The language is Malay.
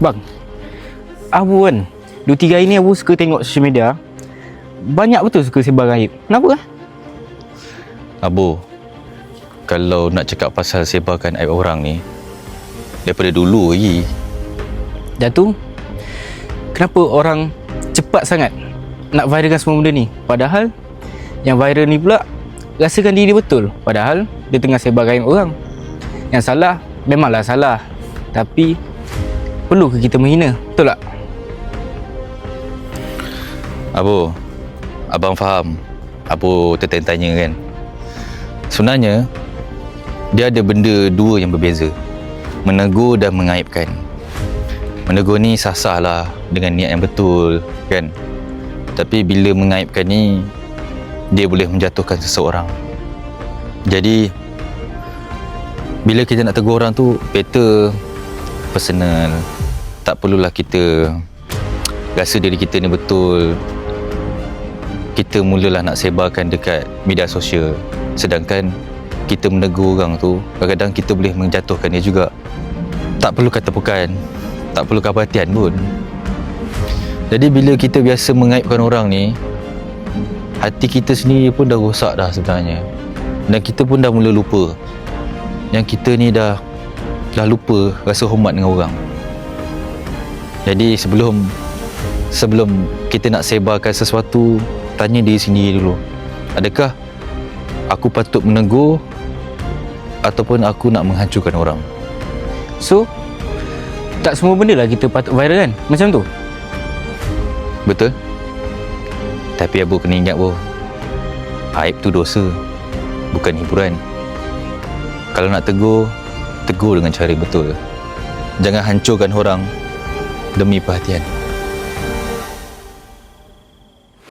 Bang, Abu kan 2-3 hari ni Abu suka tengok social media. Banyak betul suka sebar aib. Kenapa? Abu, kalau nak cakap pasal sebarkan aib orang ni, daripada dulu lagi. Dah tu, kenapa orang cepat sangat nak viralkan semua benda ni? Padahal yang viral ni pula rasakan diri betul. Padahal dia tengah sebarkan aib orang. Yang salah memanglah salah, tapi perlu ke kita menghina? Betul tak? Abu, abang faham Abu tertanya-tanya kan. Sebenarnya dia ada benda dua yang berbeza, menegur dan mengaibkan. Menegur ni sah-sah lah dengan niat yang betul kan. Tapi bila mengaibkan ni, dia boleh menjatuhkan seseorang. Jadi bila kita nak tegur orang tu, better personal. Tak perlulah kita rasa diri kita ni betul, kita mulalah nak sebarkan dekat media sosial. Sedangkan kita menegur orang tu, kadang-kadang kita boleh menjatuhkan dia juga. Tak perlu kata bukan, tak perlu perhatian pun. Jadi bila kita biasa mengaibkan orang ni, hati kita sendiri pun dah rosak dah sebenarnya. Dan kita pun dah mula lupa yang kita ni dah lupa rasa hormat dengan orang. Jadi sebelum kita nak sebarkan sesuatu, tanya diri sendiri dulu, adakah aku patut menegur ataupun aku nak menghancurkan orang? So, tak semua benda lah kita patut viral kan? Macam tu? Betul. Tapi Abu kena ingat aib tu dosa, bukan hiburan. Kalau nak tegur, tegur dengan cara betul. Jangan hancurkan orang demi perhatian.